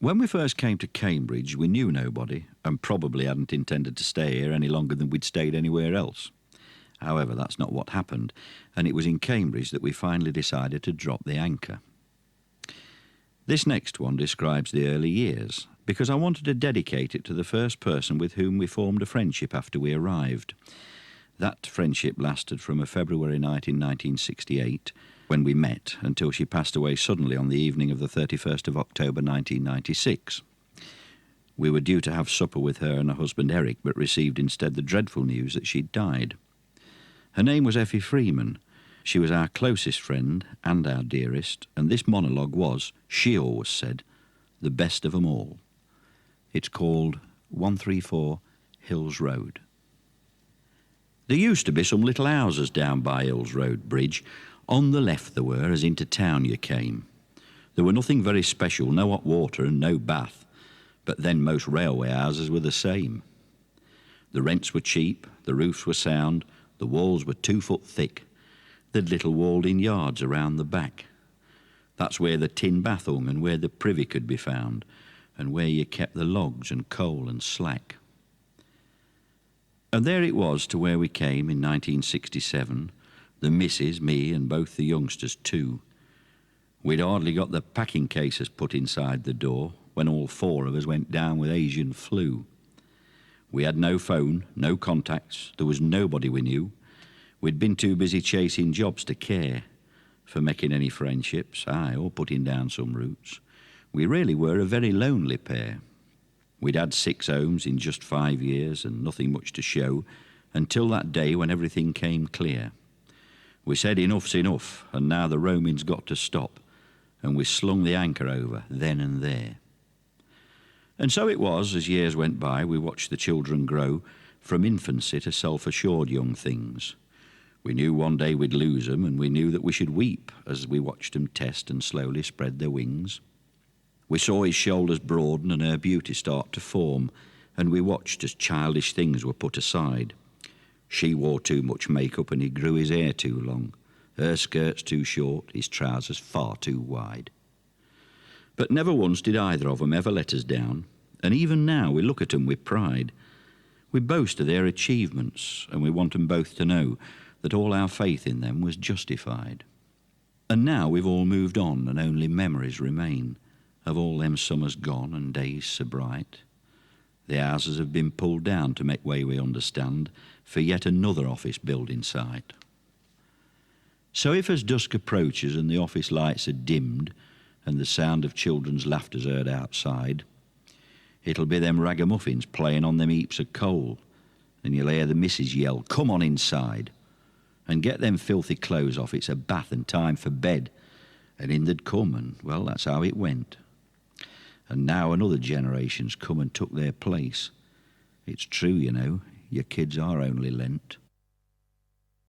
When we first came to Cambridge, we knew nobody and probably hadn't intended to stay here any longer than we'd stayed anywhere else. However, that's not what happened, and it was in Cambridge that we finally decided to drop the anchor. This next one describes the early years, because I wanted to dedicate it to the first person with whom we formed a friendship after we arrived. That friendship lasted from a February night in 1968, when we met, until she passed away suddenly on the evening of the 31st of October 1996. We were due to have supper with her and her husband Eric, but received instead the dreadful news that she'd died. Her name was Effie Freeman. She was our closest friend and our dearest, and this monologue was, she always said, the best of them all. It's called 134 Hills Road. There used to be some little houses down by Hills Road Bridge. On the left there were, as into town you came. There were nothing very special, no hot water and no bath, but then most railway houses were the same. The rents were cheap, the roofs were sound, the walls were 2 foot thick. They'd little walled-in yards around the back. That's where the tin bath hung and where the privy could be found, and where you kept the logs and coal and slack. And there it was to where we came in 1967, the missus, me, and both the youngsters too. We'd hardly got the packing cases put inside the door when all 4 of us went down with Asian flu. We had no phone, no contacts, there was nobody we knew. We'd been too busy chasing jobs to care for making any friendships, or putting down some roots. We really were a very lonely pair. We'd had 6 homes in just 5 years and nothing much to show until that day when everything came clear. We said enough's enough, and now the roaming's got to stop, and we slung the anchor over then and there. And so it was, as years went by, we watched the children grow from infancy to self-assured young things. We knew one day we'd lose them, and we knew that we should weep as we watched them test and slowly spread their wings. We saw his shoulders broaden and her beauty start to form, and we watched as childish things were put aside. She wore too much makeup and he grew his hair too long, her skirts too short, his trousers far too wide. But never once did either of them ever let us down, and even now we look at them with pride. We boast of their achievements, and we want them both to know that all our faith in them was justified. And now we've all moved on, and only memories remain of all them summers gone and days so bright. The houses have been pulled down to make way, we understand, for yet another office building site. So if as dusk approaches and the office lights are dimmed and the sound of children's laughter's heard outside, it'll be them ragamuffins playing on them heaps of coal, and you'll hear the missus yell, "Come on inside," and get them filthy clothes off, it's a bath and time for bed. And in they'd come, and well, that's how it went. And now another generation's come and took their place. It's true, you know, your kids are only lent.